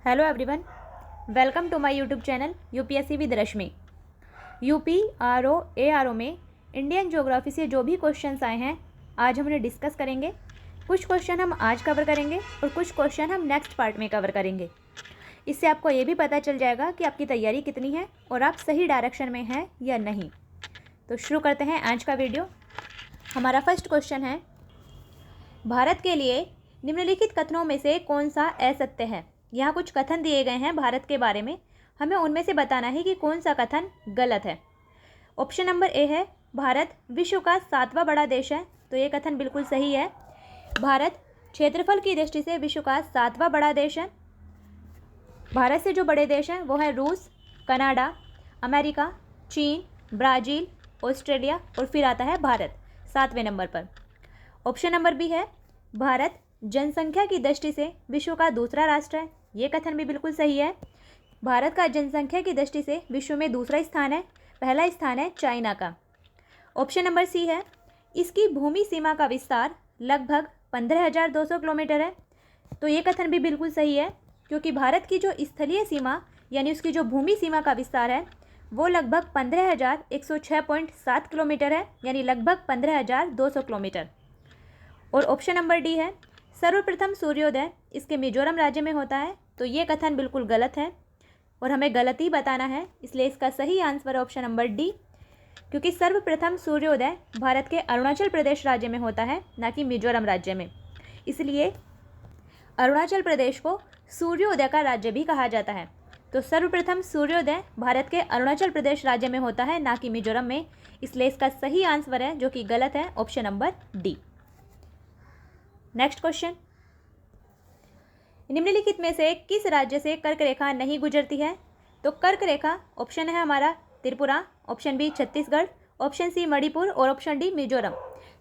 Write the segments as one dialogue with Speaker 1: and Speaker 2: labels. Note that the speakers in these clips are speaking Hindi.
Speaker 1: Hello everyone, welcome to my YouTube channel UPSC with Rashmi. UP RO ARO में इंडियन ज्योग्राफी से जो भी क्वेश्चंस आए हैं आज हम उन्हें डिस्कस करेंगे। कुछ क्वेश्चन हम आज कवर करेंगे और कुछ क्वेश्चन हम नेक्स्ट पार्ट में कवर करेंगे। इससे आपको ये भी पता चल जाएगा कि आपकी तैयारी कितनी है और आप सही डायरेक्शन में हैं या नहीं। तो शुरू करते हैं आज का वीडियो। हमारा फर्स्ट क्वेश्चन है, भारत के लिए निम्नलिखित कथनों में से कौन सा असत्य है। यहाँ कुछ कथन दिए गए हैं भारत के बारे में, हमें उनमें से बताना है कि कौन सा कथन गलत है। ऑप्शन नंबर ए है, भारत विश्व का 7वां बड़ा देश है। तो ये कथन बिल्कुल सही है। भारत क्षेत्रफल की दृष्टि से विश्व का 7वां बड़ा देश है। भारत से जो बड़े देश हैं वो है रूस, कनाडा, अमेरिका, चीन, ब्राज़ील, ऑस्ट्रेलिया और फिर आता है भारत 7वें नंबर पर। ऑप्शन नंबर बी है, भारत जनसंख्या की दृष्टि से विश्व का दूसरा राष्ट्र है। ये कथन भी बिल्कुल सही है। भारत का जनसंख्या की दृष्टि से विश्व में दूसरा स्थान है, पहला स्थान है चाइना का। ऑप्शन नंबर सी है, इसकी भूमि सीमा का विस्तार लगभग 15,200 किलोमीटर है। तो ये कथन भी बिल्कुल सही है, क्योंकि भारत की जो स्थलीय सीमा यानी उसकी जो भूमि सीमा का विस्तार है वो लगभग 15,106.7 किलोमीटर है, यानी लगभग 15,200 किलोमीटर। और ऑप्शन नंबर डी है, सर्वप्रथम सूर्योदय इसके मिजोरम राज्य में होता है। तो ये कथन बिल्कुल गलत है और हमें गलत ही बताना है, इसलिए इसका सही आंसर है ऑप्शन नंबर डी, क्योंकि सर्वप्रथम सूर्योदय भारत के अरुणाचल प्रदेश राज्य में होता है, ना कि मिजोरम राज्य में। इसलिए अरुणाचल प्रदेश को सूर्योदय का राज्य भी कहा जाता है। तो सर्वप्रथम सूर्योदय भारत के अरुणाचल प्रदेश राज्य में होता है, ना कि मिजोरम में। इसलिए इसका सही आंसर है, जो कि गलत है, option number D. Next question, निम्नलिखित में से किस राज्य से कर्क रेखा नहीं गुजरती है। तो कर्क रेखा ऑप्शन है हमारा Tripura, option B Chhattisgarh, option C Manipur और ऑप्शन डी मिजोरम।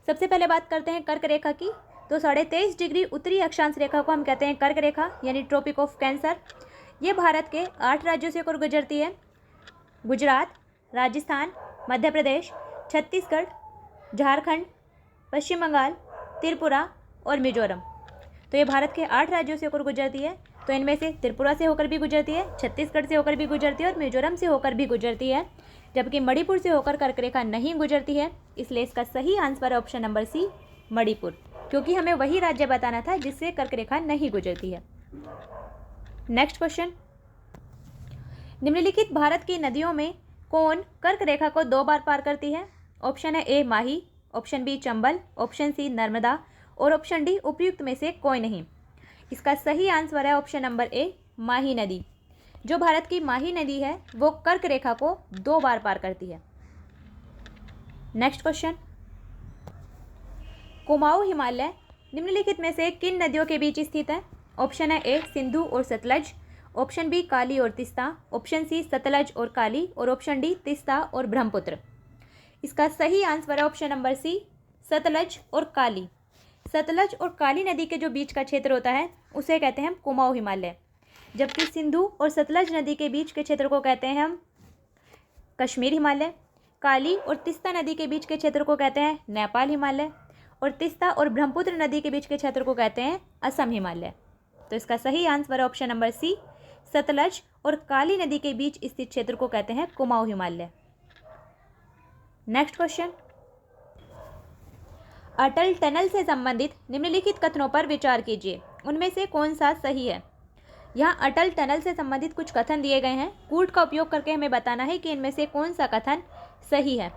Speaker 1: सबसे पहले बात करते हैं कर्क रेखा की। तो 23.5 डिग्री उत्तरी अक्षांश रेखा को हम कहते हैं कर्क रेखा, यानी ट्रॉपिक ऑफ कैंसर। ये भारत के 8 राज्यों से होकर गुजरती है, गुजरात, राजस्थान, मध्य प्रदेश, छत्तीसगढ़, झारखंड, पश्चिम बंगाल, त्रिपुरा और मिजोरम। तो ये भारत के 8 राज्यों से होकर गुजरती है। तो इनमें से त्रिपुरा से होकर भी गुजरती है, छत्तीसगढ़ से होकर भी गुजरती है और मिजोरम से होकर भी गुजरती है, जबकि मणिपुर से होकर कर्क रेखा नहीं गुजरती है। इसलिए इसका सही आंसर है ऑप्शन नंबर सी, मणिपुर, क्योंकि हमें वही राज्य बताना था जिससे कर्क रेखा नहीं गुजरती है। नेक्स्ट क्वेश्चन, निम्नलिखित भारत की नदियों में कौन कर्क रेखा को 2 बार पार करती है। ऑप्शन है A Mahi, option B Chambal, option C Narmada और ऑप्शन डी उपयुक्त में से कोई नहीं। इसका सही आंसर है ऑप्शन नंबर ए, माही नदी। जो भारत की माही नदी है वो कर्क रेखा को 2 बार पार करती है। नेक्स्ट क्वेश्चन, कुमाऊं हिमालय निम्नलिखित में से किन नदियों के बीच स्थित है। ऑप्शन है ए सिंधु और सतलज, ऑप्शन बी काली और तिस्ता, ऑप्शन सी सतलज और काली और ऑप्शन डी तिस्ता और ब्रह्मपुत्र। इसका सही आंसर है ऑप्शन नंबर सी, सतलज और काली। सतलज और काली नदी के जो बीच का क्षेत्र होता है उसे कहते हैं हम कुमाऊं हिमालय, जबकि सिंधु और सतलज नदी के बीच के क्षेत्र को कहते हैं हम कश्मीर हिमालय। काली और तिस्ता नदी के बीच के क्षेत्र को कहते हैं नेपाल हिमालय और तिस्ता और ब्रह्मपुत्र नदी के बीच के क्षेत्र को कहते हैं असम हिमालय। तो इसका सही आंसर है ऑप्शन नंबर सी, सतलज और काली नदी के बीच स्थित क्षेत्र को कहते हैं कुमाऊं हिमालय। नेक्स्ट क्वेश्चन, अटल टनल से संबंधित निम्नलिखित कथनों पर विचार कीजिए, उनमें से कौन सा सही है। यहाँ अटल टनल से संबंधित कुछ कथन दिए गए हैं, कूट का उपयोग करके हमें बताना है कि इनमें से कौन सा कथन सही है।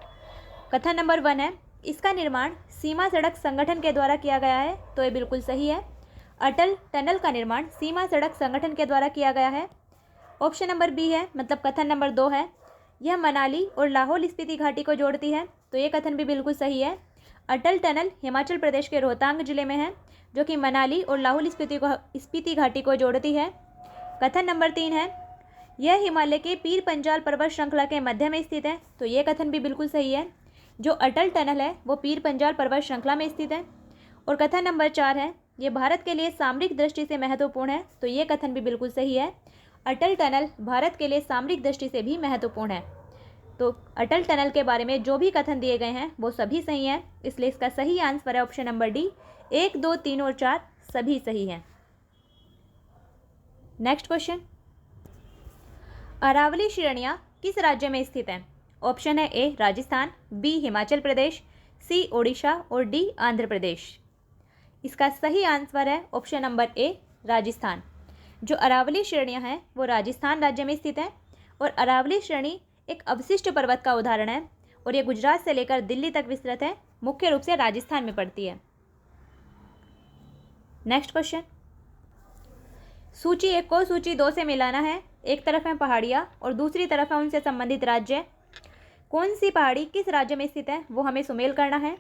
Speaker 1: कथन नंबर 1 है, इसका निर्माण सीमा सड़क संगठन के द्वारा किया गया है। तो ये बिल्कुल सही है, अटल टनल का निर्माण सीमा सड़क संगठन के द्वारा किया गया है। ऑप्शन नंबर बी है, मतलब कथन नंबर 2 है, यह मनाली और लाहौल स्पीति घाटी को जोड़ती है। तो ये कथन भी बिल्कुल सही है। अटल टनल हिमाचल प्रदेश के रोहतांग जिले में है, जो कि मनाली और लाहौल स्पीति घाटी को जोड़ती है। कथन नंबर 3 है, यह हिमालय के पीर पंजाल पर्वत श्रृंखला के मध्य में स्थित है। तो ये कथन भी बिल्कुल सही है, जो अटल टनल है वो पीर पंजाल पर्वत श्रृंखला में स्थित है। और कथन नंबर 4 है, ये भारत के लिए सामरिक दृष्टि से महत्वपूर्ण है। तो ये कथन भी बिल्कुल सही है, अटल टनल भारत के लिए सामरिक दृष्टि से भी महत्वपूर्ण है। तो अटल टनल के बारे में जो भी कथन दिए गए हैं वो सभी सही हैं, इसलिए इसका सही आंसर है ऑप्शन नंबर डी, 1, 2, 3 और 4 सभी सही हैं। नेक्स्ट क्वेश्चन, अरावली श्रेणियाँ किस राज्य में स्थित हैं? ऑप्शन है ए राजस्थान, बी हिमाचल प्रदेश, सी ओडिशा और डी आंध्र प्रदेश। इसका सही आंसर है ऑप्शन नंबर ए राजस्थान। जो अरावली श्रेणियाँ हैं वो राजस्थान राज्य में स्थित हैं और अरावली श्रेणी एक अवशिष्ट पर्वत का उदाहरण है और ये गुजरात से लेकर दिल्ली तक विस्तृत है, मुख्य रूप से राजस्थान में पड़ती है। नेक्स्ट क्वेश्चन, सूची 1 को सूची 2 से मिलाना है। एक तरफ है पहाड़ियाँ और दूसरी तरफ है उनसे संबंधित राज्य। कौन सी पहाड़ी किस राज्य में स्थित है वो हमें सुमेल करना है।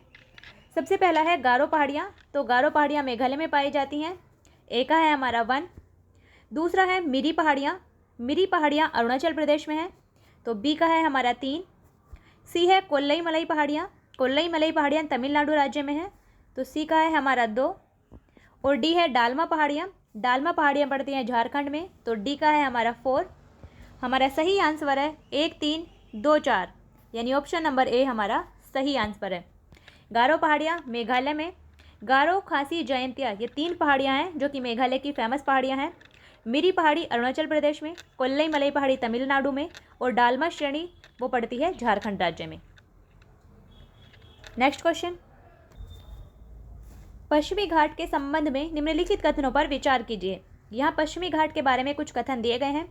Speaker 1: सबसे पहला है गारो पहाड़ियाँ, तो गारो पहाड़ियाँ मेघालय में पाई जाती हैं। ए का है हमारा 1। दूसरा है मिरी पहाड़ियाँ, मिरी पहाड़ियाँ अरुणाचल प्रदेश में है, तो बी का है हमारा 3। सी है कोल्लई मलई पहाड़ियाँ, कोल्लई मलई पहाड़ियाँ तमिलनाडु राज्य में है, तो सी का है हमारा 2। और डी है डालमा पहाड़ियाँ, डालमा पहाड़ियाँ पड़ती हैं झारखंड में, तो डी का है हमारा 4। हमारा सही आंसर है 1, 3, 2, 4, यानी ऑप्शन नंबर ए हमारा सही आंसर है। गारो पहाड़ियाँ मेघालय में, गारो, खासी, जयंतिया ये 3 पहाड़ियाँ हैं जो कि मेघालय की फेमस पहाड़ियाँ हैं। मिरी पहाड़ी अरुणाचल प्रदेश में, कोल्लई मलई पहाड़ी तमिलनाडु में और डालमा श्रेणी वो पड़ती है झारखंड राज्य में। नेक्स्ट क्वेश्चन, पश्चिमी घाट के संबंध में निम्नलिखित कथनों पर विचार कीजिए। यहाँ पश्चिमी घाट के बारे में कुछ कथन दिए गए हैं।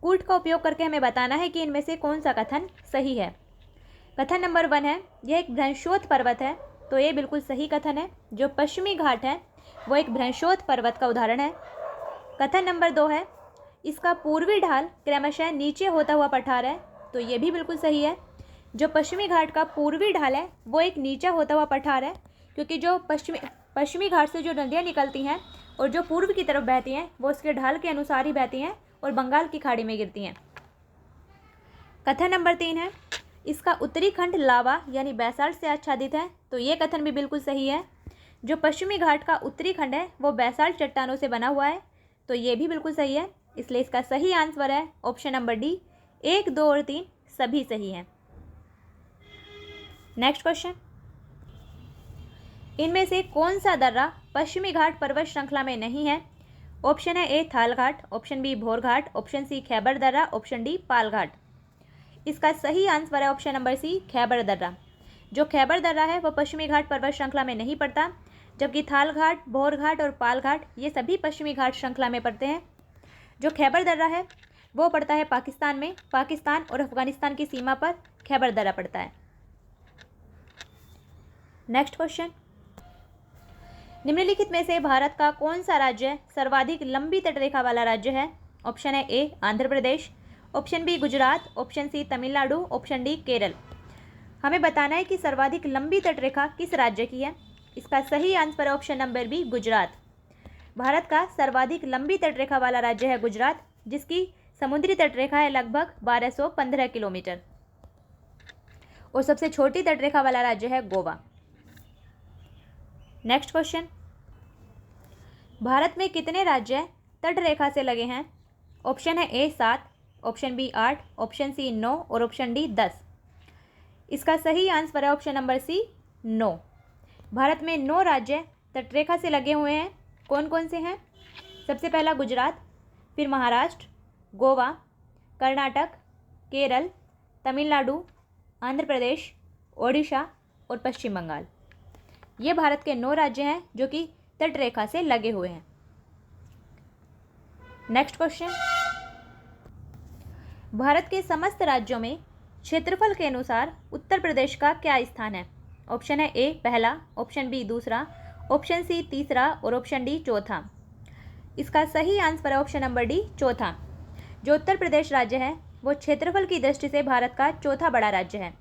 Speaker 1: कूट का उपयोग करके हमें बताना है कि इनमें से कौन सा कथन सही है। कथन नंबर 1 है यह एक भ्रंशोत्थ पर्वत है, तो ये बिल्कुल सही कथन है। जो पश्चिमी घाट है वो एक भ्रंशोत्थ पर्वत का उदाहरण है। कथन नंबर 2 है इसका पूर्वी ढाल क्रमशः नीचे होता हुआ पठार है, तो ये भी बिल्कुल सही है। जो पश्चिमी घाट का पूर्वी ढाल है वो एक नीचा होता हुआ पठार है, क्योंकि जो पश्चिमी घाट से जो नदियाँ निकलती हैं और जो पूर्व की तरफ बहती हैं वो उसके ढाल के अनुसार ही बहती हैं और बंगाल की खाड़ी में गिरती हैं। कथन नंबर 3 है इसका उत्तरी खंड लावा यानी बैसाल्ट से आच्छादित है, तो ये कथन भी बिल्कुल सही है। जो पश्चिमी घाट का उत्तरी खंड है वो बैसाल्ट चट्टानों से बना हुआ है, तो ये भी बिल्कुल सही है। इसलिए इसका सही आंसर है ऑप्शन नंबर डी। 1, 2 और 3 सभी सही हैं। नेक्स्ट क्वेश्चन, इनमें से कौन सा दर्रा पश्चिमी घाट पर्वत श्रृंखला में नहीं है। ऑप्शन है ए थाल घाट, ऑप्शन बी भोर घाट, ऑप्शन सी खैबर दर्रा, ऑप्शन डी पाल घाट। इसका सही आंसर है ऑप्शन नंबर सी खैबर दर्रा। जो खैबर दर्रा है वह पश्चिमी घाट पर्वत श्रृंखला में नहीं पड़ता, जबकि थाल घाट, भोर घाट और पाल घाट ये सभी पश्चिमी घाट श्रृंखला में पड़ते हैं। जो खैबर दर्रा है वो पड़ता है पाकिस्तान में, पाकिस्तान और अफगानिस्तान की सीमा पर खैबर दर्रा पड़ता है। नेक्स्ट क्वेश्चन, निम्नलिखित में से भारत का कौन सा राज्य सर्वाधिक लंबी तटरेखा वाला राज्य है। ऑप्शन है A Andhra Pradesh, option B Gujarat, option C Tamil Nadu, option D Kerala. हमें बताना है कि सर्वाधिक लंबी तटरेखा किस राज्य की है। इसका सही आंसर है option number B Gujarat. Bharat का सर्वाधिक लंबी तटरेखा वाला राज्य है गुजरात, जिसकी समुद्री तटरेखा है लगभग 1215 किलोमीटर। और सबसे छोटी तटरेखा वाला राज्य है गोवा। नेक्स्ट क्वेश्चन, भारत में कितने राज्य तटरेखा से लगे हैं। ऑप्शन है ए 7, ऑप्शन बी 8, ऑप्शन सी 9 और ऑप्शन डी 10। इसका सही आंसर है ऑप्शन नंबर सी 9। भारत में 9 राज्य तटरेखा से लगे हुए हैं। कौन कौन से हैं? सबसे पहला गुजरात, फिर महाराष्ट्र, गोवा, कर्नाटक, केरल, तमिलनाडु, आंध्र प्रदेश, ओडिशा और पश्चिम बंगाल। ये भारत के 9 राज्य हैं जो कि तटरेखा से लगे हुए हैं। नेक्स्ट क्वेश्चन, भारत के समस्त राज्यों में क्षेत्रफल के अनुसार उत्तर प्रदेश का क्या स्थान है। ऑप्शन है ए पहला, ऑप्शन बी दूसरा, ऑप्शन सी तीसरा और ऑप्शन डी चौथा। इसका सही आंसर है ऑप्शन नंबर डी चौथा। जो उत्तर प्रदेश राज्य है वो क्षेत्रफल की दृष्टि से भारत का चौथा बड़ा राज्य है,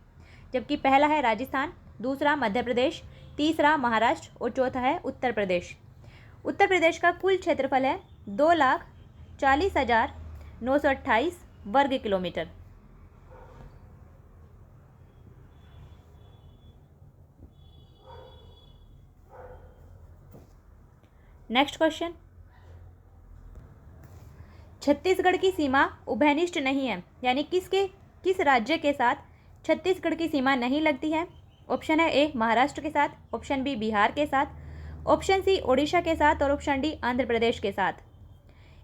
Speaker 1: जबकि पहला है राजस्थान, दूसरा मध्य प्रदेश, तीसरा महाराष्ट्र और चौथा है उत्तर प्रदेश। उत्तर प्रदेश का कुल क्षेत्रफल है 2,40,928 वर्ग किलोमीटर। नेक्स्ट क्वेश्चन, छत्तीसगढ़ की सीमा उभयनिष्ठ नहीं है, यानी किस राज्य के साथ छत्तीसगढ़ की सीमा नहीं लगती है। ऑप्शन है ए महाराष्ट्र के साथ, ऑप्शन बी बिहार के साथ, ऑप्शन सी ओडिशा के साथ और ऑप्शन डी आंध्र प्रदेश के साथ।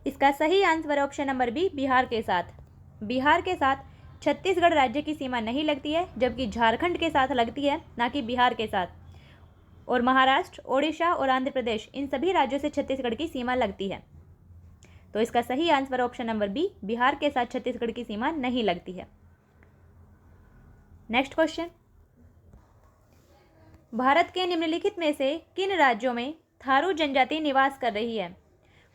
Speaker 1: इसका सही आंसर है ऑप्शन नंबर बी, बिहार के साथ। बिहार के साथ छत्तीसगढ़ राज्य की सीमा नहीं लगती है, जबकि झारखंड के साथ लगती है, ना कि बिहार के साथ। और महाराष्ट्र, ओडिशा और आंध्र प्रदेश, इन सभी राज्यों से छत्तीसगढ़ की सीमा लगती है। तो इसका सही answer option number B, Bihar के साथ छत्तीसगढ़ की सीमा नहीं लगती है। नेक्स्ट क्वेश्चन, भारत के निम्नलिखित में से किन राज्यों में थारू जनजाति निवास कर रही है?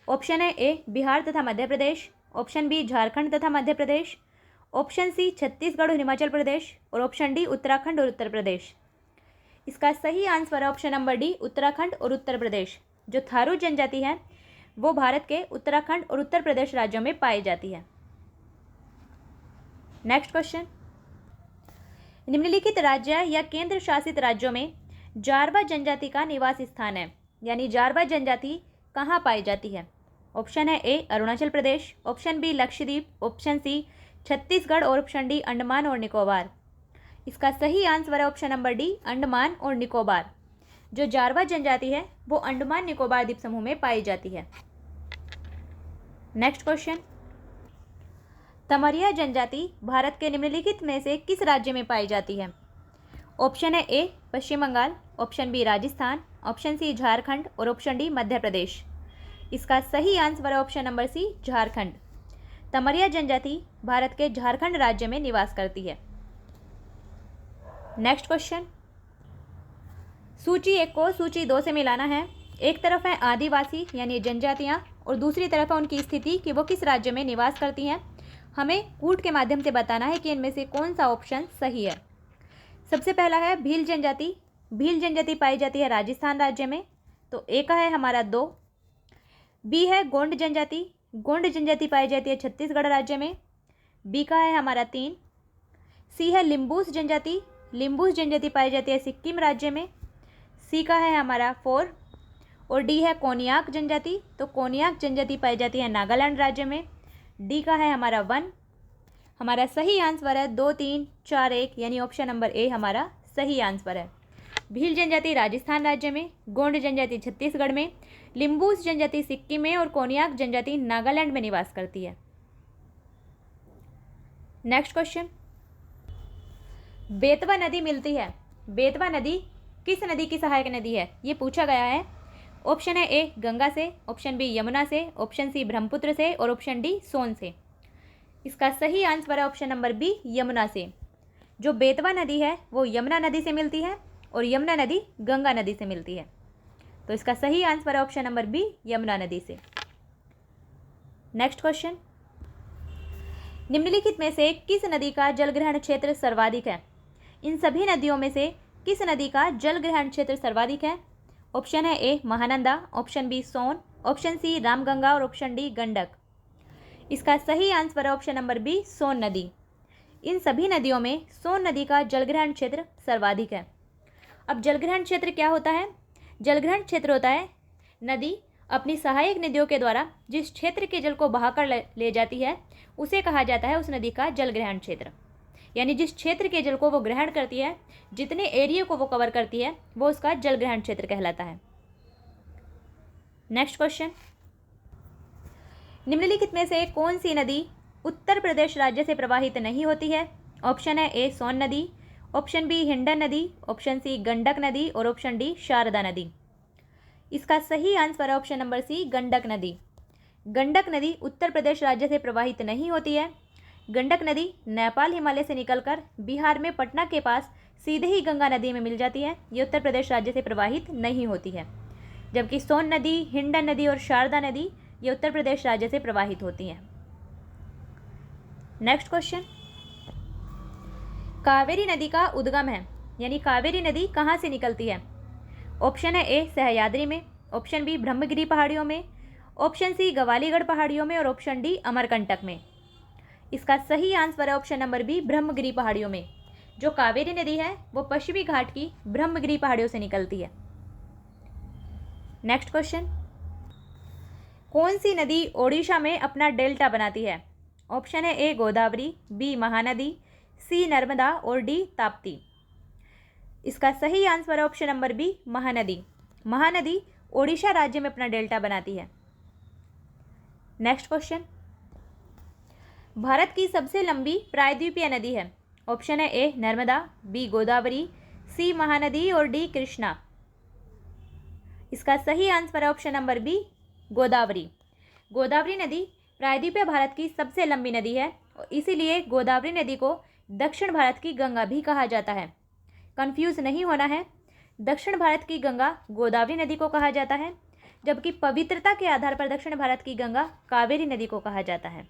Speaker 1: ऑप्शन है ए, बिहार तथा मध्य प्रदेश, ऑप्शन बी, झारखंड तथा मध्य प्रदेश, ऑप्शन सी, छत्तीसगढ़ और हिमाचल प्रदेश, और ऑप्शन डी, उत्तराखंड और उत्तर प्रदेश। इसका सही आंसर है ऑप्शन नंबर डी, उत्तराखंड और उत्तर प्रदेश। जो थारू जनजाति है वो भारत के उत्तराखंड और उत्तर प्रदेश राज्यों में पाई जाती है। नेक्स्ट क्वेश्चन, निम्नलिखित राज्य या केंद्र शासित राज्यों में जारवा जनजाति का निवास स्थान है, यानी जारवा जनजाति कहाँ पाई जाती है? ऑप्शन है A, Arunachal Pradesh, option B, Lakshadweep, option C, Chhattisgarh, और ऑप्शन डी, अंडमान और निकोबार। इसका सही आंसर है ऑप्शन नंबर डी, अंडमान और निकोबार। जो जारवा जनजाति है वो अंडमान निकोबार द्वीप समूह में पाई जाती है। नेक्स्ट क्वेश्चन, तमरिया जनजाति भारत के निम्नलिखित में से किस राज्य में पाई जाती है? ऑप्शन है A, Paschim Bangal, option B, Rajasthan, option C, Jharkhand, और ऑप्शन डी, मध्य प्रदेश। इसका सही आंसर है option number C, Jharkhand. Tamaria जनजाति भारत के झारखंड राज्य में निवास करती है। नेक्स्ट क्वेश्चन, सूची 1 को सूची 2 से मिलाना है। एक तरफ है आदिवासी यानी जनजातियां, और दूसरी तरफ है उनकी स्थिति कि वो किस राज्य में निवास करती हैं। हमें कूट के माध्यम से बताना है कि इनमें से कौन सा ऑप्शन सही है। सबसे पहला है भील जनजाति। भील जनजाति पाई जाती है राजस्थान राज्य में, तो ए का है हमारा 2। बी है गोंड जनजाति। गोंड जनजाति पाई जाती है छत्तीसगढ़ राज्य में, बी का है हमारा 3। सी है लिम्बूस जनजाति। लिम्बूस जनजाति पाई जाती है सिक्किम राज्य में, सी का है हमारा 4। और डी है कोनियाक जनजाति। तो कोनियाक जनजाति पाई जाती है नागालैंड राज्य में, डी का है हमारा 1। हमारा सही आंसर है 2, 3, 4, 1, यानी ऑप्शन नंबर ए हमारा सही आंसर है। भील जनजाति राजस्थान राज्य में, गोंड जनजाति छत्तीसगढ़ में, लिम्बूस जनजाति सिक्किम में, और कोनियाक जनजाति नागालैंड में निवास करती है। नेक्स्ट क्वेश्चन, बेतवा नदी मिलती है। बेतवा नदी किस नदी की सहायक नदी है, ये पूछा गया है। ऑप्शन है ए, गंगा से, ऑप्शन बी, यमुना से, ऑप्शन सी, ब्रह्मपुत्र से, और ऑप्शन डी, सोन से। इसका सही आंसर है ऑप्शन नंबर बी, यमुना से। जो बेतवा नदी है वो यमुना नदी से मिलती है, और यमुना नदी गंगा नदी से मिलती है। तो इसका सही आंसर है ऑप्शन नंबर बी, यमुना नदी से। नेक्स्ट क्वेश्चन, निम्नलिखित में से किस नदी का जलग्रहण क्षेत्र सर्वाधिक है? इन सभी नदियों में से किस नदी का जलग्रहण क्षेत्र सर्वाधिक है? ऑप्शन है ए, महानंदा, ऑप्शन बी, सोन, ऑप्शन सी, रामगंगा, और ऑप्शन डी, गंडक। इसका सही आंसर है ऑप्शन नंबर बी, सोन नदी। इन सभी नदियों में सोन नदी का जलग्रहण क्षेत्र सर्वाधिक है। अब जलग्रहण क्षेत्र क्या होता है? जलग्रहण क्षेत्र होता है नदी अपनी सहायक नदियों के द्वारा जिस क्षेत्र के जल को बहाकर ले जाती है उसे कहा जाता है उस नदी का जलग्रहण क्षेत्र। यानी जिस क्षेत्र के जल को वो ग्रहण करती है, जितने एरिया को वो कवर करती है, वो उसका जलग्रहण क्षेत्र कहलाता है। नेक्स्ट क्वेश्चन, निम्नलिखित में से कौन सी नदी उत्तर प्रदेश राज्य से प्रवाहित नहीं होती है? ऑप्शन है ए, सोन नदी, ऑप्शन बी, हिंडन नदी, ऑप्शन सी, गंडक नदी, और ऑप्शन डी, शारदा नदी। इसका सही आंसर है ऑप्शन नंबर सी, गंडक नदी। गंडक नदी उत्तर प्रदेश राज्य से प्रवाहित नहीं होती है। गंडक नदी नेपाल हिमालय से निकलकर बिहार में पटना के पास सीधे ही गंगा नदी में मिल जाती है। ये उत्तर प्रदेश राज्य से प्रवाहित नहीं होती है। जबकि सोन नदी, हिंडन नदी और शारदा नदी ये उत्तर प्रदेश राज्य से प्रवाहित होती हैं। नेक्स्ट क्वेश्चन, कावेरी नदी का उद्गम है, यानी कावेरी नदी कहाँ से निकलती है? ऑप्शन है ए, सह्याद्री में, ऑप्शन बी, ब्रह्मगिरी पहाड़ियों में, ऑप्शन सी, गवालीगढ़ पहाड़ियों में, और ऑप्शन डी, अमरकंटक में। इसका सही आंसर है ऑप्शन नंबर बी, ब्रह्मगिरी पहाड़ियों में। जो कावेरी नदी है वो पश्चिमी घाट की ब्रह्मगिरी पहाड़ियों से निकलती है। नेक्स्ट क्वेश्चन, कौन सी नदी ओडिशा में अपना डेल्टा बनाती है? ऑप्शन है A, Godavari, B, Mahanadi, C, Narmada, और डी, ताप्ती। इसका सही आंसर है option number B, Mahanadi. Mahanadi Odisha राज्य में अपना डेल्टा बनाती है। नेक्स्ट क्वेश्चन, भारत की सबसे लंबी प्रायद्वीपीय नदी है। ऑप्शन है A Narmada, B Godavari, C Mahanadi और डी कृष्णा। इसका सही आंसर है option number B Godavari. Godavari नदी प्रायद्वीपीय भारत की सबसे लंबी नदी है और इसीलिए गोदावरी नदी को दक्षिण भारत की गंगा भी कहा जाता है। कंफ्यूज नहीं होना है, दक्षिण भारत की गंगा गोदावरी नदी को कहा जाता है, जबकि पवित्रता के आधार पर दक्षिण भारत की गंगा कावेरी नदी को कहा जाता है।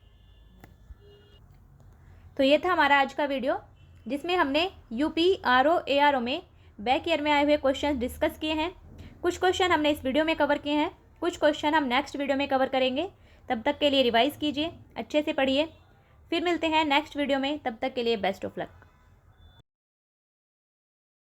Speaker 1: तो ये था हमारा आज का वीडियो, जिसमें हमने यूपी आरओ एआरओ में बैक ईयर में आए हुए क्वेश्चन डिस्कस किए हैं। कुछ क्वेश्चन हमने इस वीडियो में कवर किए हैं, कुछ क्वेश्चन हम नेक्स्ट वीडियो में कवर करेंगे। तब तक के लिए रिवाइज कीजिए, अच्छे से पढ़िए। फिर मिलते हैं नेक्स्ट वीडियो में, तब तक के लिए बेस्ट ऑफ लक।